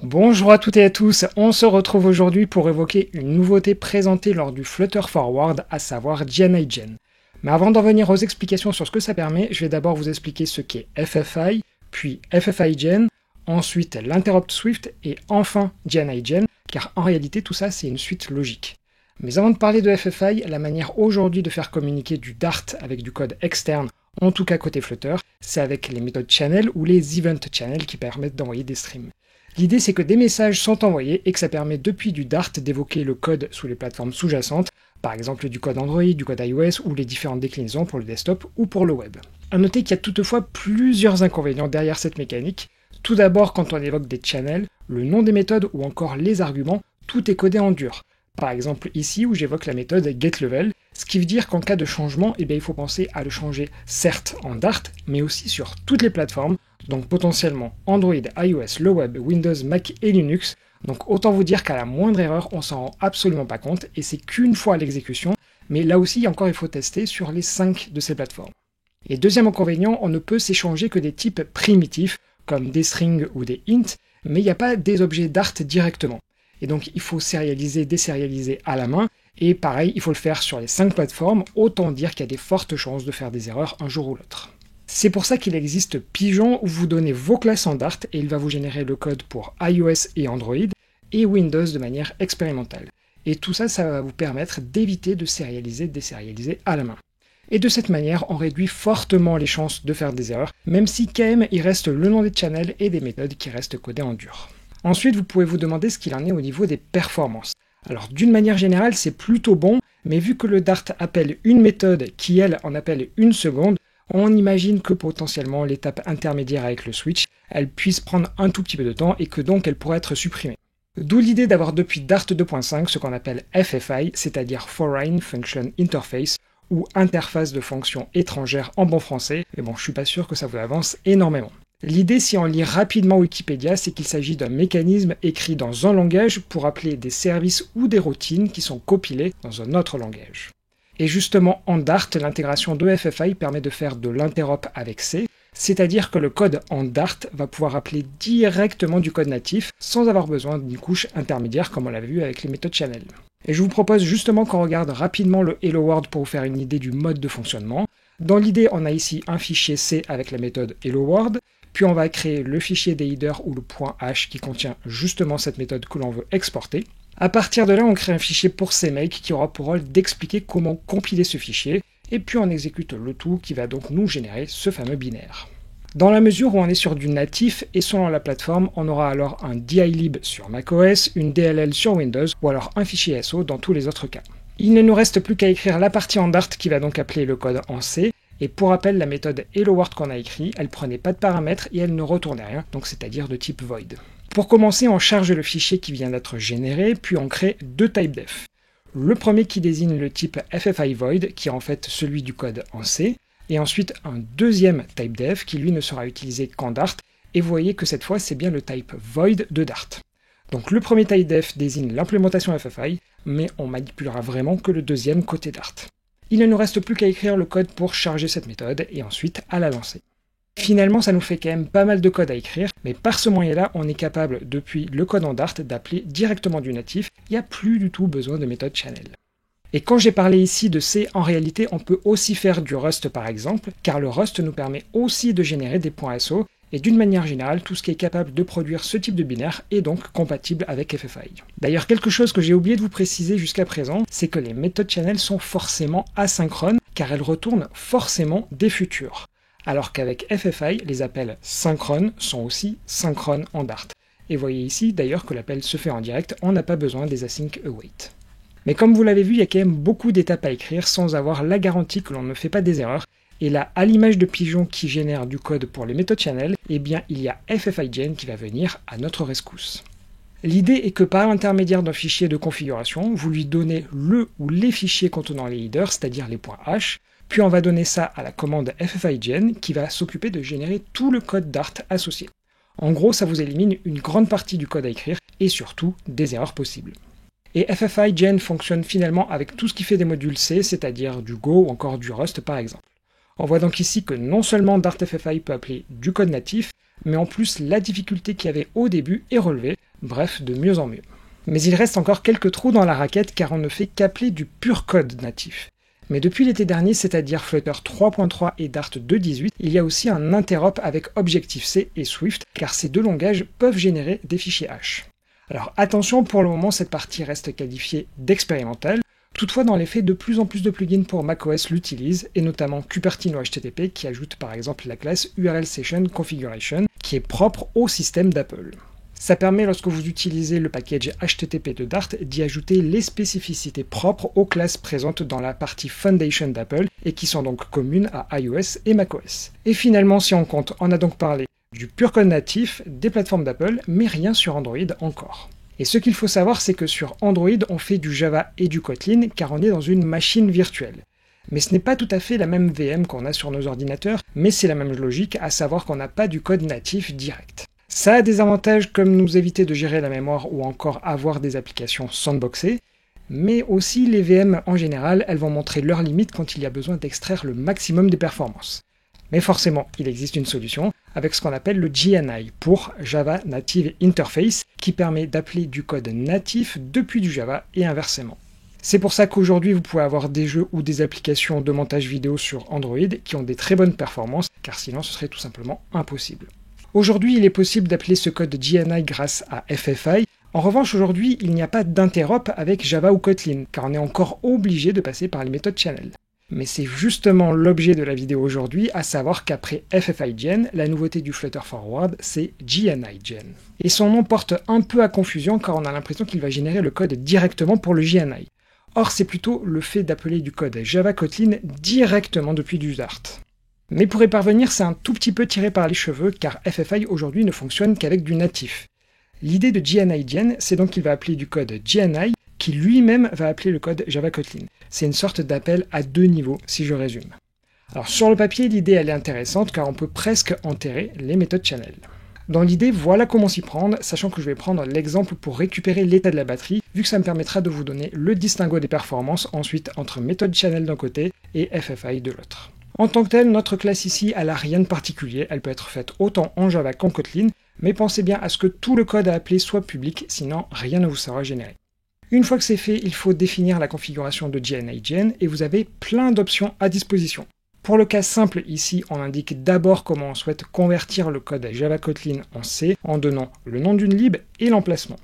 Bonjour à toutes et à tous, on se retrouve aujourd'hui pour évoquer une nouveauté présentée lors du Flutter Forward, à savoir GenIGen. Mais avant d'en venir aux explications sur ce que ça permet, je vais d'abord vous expliquer ce qu'est FFI, puis FFIGen, ensuite l'interrupt Swift et enfin GenIGen, car en réalité tout ça c'est une suite logique. Mais avant de parler de FFI, la manière aujourd'hui de faire communiquer du Dart avec du code externe, en tout cas côté Flutter, c'est avec les méthodes channel ou les event channel qui permettent d'envoyer des streams. L'idée c'est que des messages sont envoyés et que ça permet depuis du Dart d'évoquer le code sous les plateformes sous-jacentes, par exemple du code Android, du code iOS ou les différentes déclinaisons pour le desktop ou pour le web. A noter qu'il y a toutefois plusieurs inconvénients derrière cette mécanique. Tout d'abord, quand on évoque des channels, le nom des méthodes ou encore les arguments, tout est codé en dur. Par exemple ici où j'évoque la méthode getLevel, ce qui veut dire qu'en cas de changement, il faut penser à le changer certes en Dart, mais aussi sur toutes les plateformes, donc potentiellement Android, iOS, le web, Windows, Mac et Linux. Donc autant vous dire qu'à la moindre erreur, on s'en rend absolument pas compte et c'est qu'une fois à l'exécution, mais là aussi encore il faut tester sur les 5 de ces plateformes. Et deuxième inconvénient, on ne peut s'échanger que des types primitifs comme des strings ou des int, mais il n'y a pas des objets Dart directement. Et donc il faut sérialiser, désérialiser à la main, et pareil, il faut le faire sur les 5 plateformes, autant dire qu'il y a des fortes chances de faire des erreurs un jour ou l'autre. C'est pour ça qu'il existe Pigeon où vous donnez vos classes en Dart et il va vous générer le code pour iOS et Android et Windows de manière expérimentale. Et tout ça, ça va vous permettre d'éviter de sérialiser, désérialiser à la main. Et de cette manière, on réduit fortement les chances de faire des erreurs, même si quand même il reste le nom des channels et des méthodes qui restent codées en dur. Ensuite, vous pouvez vous demander ce qu'il en est au niveau des performances. Alors d'une manière générale, c'est plutôt bon, mais vu que le Dart appelle une méthode qui, elle, en appelle une seconde, on imagine que potentiellement l'étape intermédiaire avec le switch, elle puisse prendre un tout petit peu de temps et que donc elle pourrait être supprimée. D'où l'idée d'avoir depuis Dart 2.5 ce qu'on appelle FFI, c'est-à-dire Foreign Function Interface, ou interface de fonction étrangère en bon français, mais bon, je suis pas sûr que ça vous avance énormément. L'idée, si on lit rapidement Wikipédia, c'est qu'il s'agit d'un mécanisme écrit dans un langage pour appeler des services ou des routines qui sont compilés dans un autre langage. Et justement, en Dart, l'intégration de FFI permet de faire de l'interop avec C, c'est-à-dire que le code en Dart va pouvoir appeler directement du code natif sans avoir besoin d'une couche intermédiaire comme on l'avait vu avec les méthodes channel. Et je vous propose justement qu'on regarde rapidement le Hello World pour vous faire une idée du mode de fonctionnement. Dans l'idée, on a ici un fichier C avec la méthode Hello World, puis on va créer le fichier des headers ou le .h qui contient justement cette méthode que l'on veut exporter. A partir de là, on crée un fichier pour CMake qui aura pour rôle d'expliquer comment compiler ce fichier, et puis on exécute le tout qui va donc nous générer ce fameux binaire. Dans la mesure où on est sur du natif, et selon la plateforme, on aura alors un DILib sur macOS, une DLL sur Windows, ou alors un fichier SO dans tous les autres cas. Il ne nous reste plus qu'à écrire la partie en Dart qui va donc appeler le code en C, et pour rappel, la méthode HelloWorld qu'on a écrit, elle prenait pas de paramètres et elle ne retournait rien, donc c'est-à-dire de type void. Pour commencer, on charge le fichier qui vient d'être généré, puis on crée deux typedef. Le premier qui désigne le type FFI void, qui est en fait celui du code en C, et ensuite un deuxième typedef qui lui ne sera utilisé qu'en Dart, et vous voyez que cette fois c'est bien le type void de Dart. Donc le premier typedef désigne l'implémentation FFI, mais on manipulera vraiment que le deuxième côté Dart. Il ne nous reste plus qu'à écrire le code pour charger cette méthode et ensuite à la lancer. Finalement, ça nous fait quand même pas mal de code à écrire, mais par ce moyen-là, on est capable, depuis le code en Dart, d'appeler directement du natif. Il n'y a plus du tout besoin de méthode channel. Et quand j'ai parlé ici de C, en réalité, on peut aussi faire du Rust par exemple, car le Rust nous permet aussi de générer des .so, et d'une manière générale, tout ce qui est capable de produire ce type de binaire est donc compatible avec FFI. D'ailleurs, quelque chose que j'ai oublié de vous préciser jusqu'à présent, c'est que les méthodes channel sont forcément asynchrones, car elles retournent forcément des futurs. Alors qu'avec FFI, les appels synchrones sont aussi synchrones en Dart. Et voyez ici d'ailleurs que l'appel se fait en direct, on n'a pas besoin des async await. Mais comme vous l'avez vu, il y a quand même beaucoup d'étapes à écrire sans avoir la garantie que l'on ne fait pas des erreurs. Et là, à l'image de Pigeon qui génère du code pour les méthodes channel, eh bien il y a FFIGen qui va venir à notre rescousse. L'idée est que par l'intermédiaire d'un fichier de configuration, vous lui donnez le ou les fichiers contenant les headers, c'est-à-dire les .h, puis on va donner ça à la commande FFIGen qui va s'occuper de générer tout le code Dart associé. En gros, ça vous élimine une grande partie du code à écrire et surtout des erreurs possibles. Et FFIGen fonctionne finalement avec tout ce qui fait des modules C, c'est-à-dire du Go ou encore du Rust par exemple. On voit donc ici que non seulement Dart FFI peut appeler du code natif, mais en plus la difficulté qu'il y avait au début est relevée, bref, de mieux en mieux. Mais il reste encore quelques trous dans la raquette car on ne fait qu'appeler du pur code natif. Mais depuis l'été dernier, c'est-à-dire Flutter 3.3 et Dart 2.18, il y a aussi un interop avec Objective-C et Swift, car ces deux langages peuvent générer des fichiers H. Alors attention, pour le moment, cette partie reste qualifiée d'expérimentale. Toutefois, dans les faits, de plus en plus de plugins pour macOS l'utilisent, et notamment Cupertino HTTP qui ajoute par exemple la classe URL Session Configuration, qui est propre au système d'Apple. Ça permet, lorsque vous utilisez le package HTTP de Dart, d'y ajouter les spécificités propres aux classes présentes dans la partie Foundation d'Apple et qui sont donc communes à iOS et macOS. Et finalement, si on compte, on a donc parlé du pur code natif, des plateformes d'Apple, mais rien sur Android encore. Et ce qu'il faut savoir, c'est que sur Android, on fait du Java et du Kotlin car on est dans une machine virtuelle. Mais ce n'est pas tout à fait la même VM qu'on a sur nos ordinateurs, mais c'est la même logique, à savoir qu'on n'a pas du code natif direct. Ça a des avantages comme nous éviter de gérer la mémoire ou encore avoir des applications sandboxées, mais aussi les VM en général, elles vont montrer leurs limites quand il y a besoin d'extraire le maximum des performances. Mais forcément, il existe une solution avec ce qu'on appelle le JNI pour Java Native Interface qui permet d'appeler du code natif depuis du Java et inversement. C'est pour ça qu'aujourd'hui vous pouvez avoir des jeux ou des applications de montage vidéo sur Android qui ont des très bonnes performances car sinon ce serait tout simplement impossible. Aujourd'hui, il est possible d'appeler ce code JNI grâce à FFI. En revanche, aujourd'hui, il n'y a pas d'interop avec Java ou Kotlin, car on est encore obligé de passer par les méthodes channel. Mais c'est justement l'objet de la vidéo aujourd'hui, à savoir qu'après FFI-Gen, la nouveauté du Flutter Forward, c'est JNI-Gen. Et son nom porte un peu à confusion, car on a l'impression qu'il va générer le code directement pour le JNI. Or, c'est plutôt le fait d'appeler du code Java Kotlin directement depuis du Dart. Mais pour y parvenir, c'est un tout petit peu tiré par les cheveux, car FFI aujourd'hui ne fonctionne qu'avec du natif. L'idée de JNI-Gen, c'est donc qu'il va appeler du code JNI, qui lui-même va appeler le code Java Kotlin. C'est une sorte d'appel à deux niveaux, si je résume. Alors sur le papier, l'idée elle est intéressante, car on peut presque enterrer les méthodes channel. Dans l'idée, voilà comment s'y prendre, sachant que je vais prendre l'exemple pour récupérer l'état de la batterie, vu que ça me permettra de vous donner le distinguo des performances ensuite entre méthode channel d'un côté et FFI de l'autre. En tant que telle, notre classe ici, elle n'a rien de particulier, elle peut être faite autant en Java qu'en Kotlin, mais pensez bien à ce que tout le code à appeler soit public, sinon rien ne vous sera généré. Une fois que c'est fait, il faut définir la configuration de JNI-Gen et vous avez plein d'options à disposition. Pour le cas simple ici, on indique d'abord comment on souhaite convertir le code Java Kotlin en C en donnant le nom d'une lib et l'emplacement.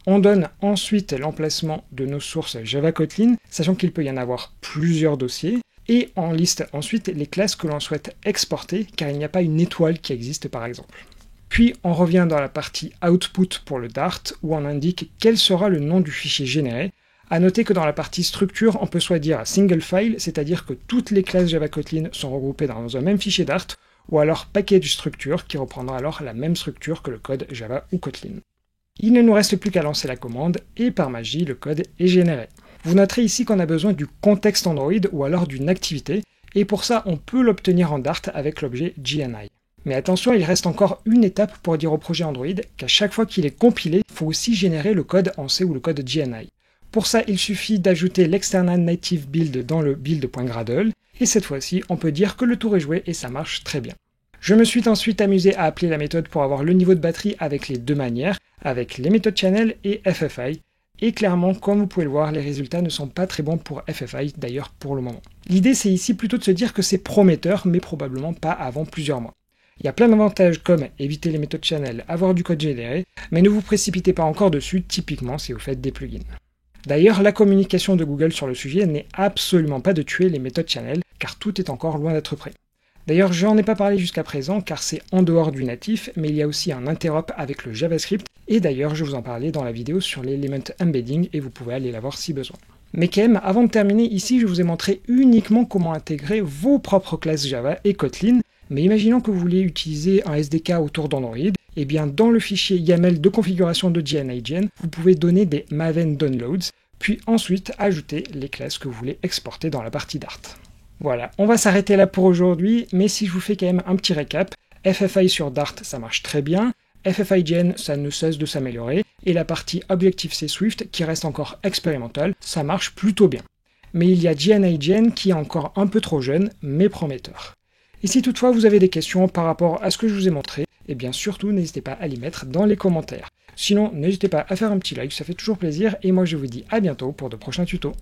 On donne ensuite l'emplacement de nos sources Java Kotlin, sachant qu'il peut y en avoir plusieurs dossiers, et on liste ensuite les classes que l'on souhaite exporter, car il n'y a pas une étoile qui existe par exemple. Puis on revient dans la partie Output pour le Dart, où on indique quel sera le nom du fichier généré. A noter que dans la partie structure, on peut soit dire single file, c'est-à-dire que toutes les classes Java Kotlin sont regroupées dans un même fichier Dart, ou alors package structure, qui reprendra alors la même structure que le code Java ou Kotlin. Il ne nous reste plus qu'à lancer la commande, et par magie, le code est généré. Vous noterez ici qu'on a besoin du contexte Android ou alors d'une activité, et pour ça on peut l'obtenir en Dart avec l'objet JNI. Mais attention, il reste encore une étape pour dire au projet Android qu'à chaque fois qu'il est compilé, il faut aussi générer le code en C ou le code JNI. Pour ça, il suffit d'ajouter l'external native build dans le build.gradle, et cette fois-ci, on peut dire que le tour est joué et ça marche très bien. Je me suis ensuite amusé à appeler la méthode pour avoir le niveau de batterie avec les deux manières, avec les méthodes channel et FFI, et clairement, comme vous pouvez le voir, les résultats ne sont pas très bons pour FFI, d'ailleurs pour le moment. L'idée c'est ici plutôt de se dire que c'est prometteur, mais probablement pas avant plusieurs mois. Il y a plein d'avantages comme éviter les méthodes channel, avoir du code généré, mais ne vous précipitez pas encore dessus, typiquement si vous faites des plugins. D'ailleurs, la communication de Google sur le sujet n'est absolument pas de tuer les méthodes channel, car tout est encore loin d'être prêt. D'ailleurs, je n'en ai pas parlé jusqu'à présent car c'est en dehors du natif, mais il y a aussi un interop avec le JavaScript, et d'ailleurs je vous en parlais dans la vidéo sur l'Element Embedding et vous pouvez aller la voir si besoin. Mais quand même, avant de terminer, ici je vous ai montré uniquement comment intégrer vos propres classes Java et Kotlin, mais imaginons que vous voulez utiliser un SDK autour d'Android, et bien dans le fichier YAML de configuration de JNI-Gen, vous pouvez donner des Maven Downloads, puis ensuite ajouter les classes que vous voulez exporter dans la partie Dart. Voilà, on va s'arrêter là pour aujourd'hui, mais si je vous fais quand même un petit récap, FFI sur Dart ça marche très bien, FFI-Gen ça ne cesse de s'améliorer, et la partie Objective-C Swift qui reste encore expérimentale, ça marche plutôt bien. Mais il y a JNI-Gen qui est encore un peu trop jeune, mais prometteur. Et si toutefois vous avez des questions par rapport à ce que je vous ai montré, et bien surtout n'hésitez pas à les mettre dans les commentaires. Sinon, n'hésitez pas à faire un petit like, ça fait toujours plaisir, et moi je vous dis à bientôt pour de prochains tutos.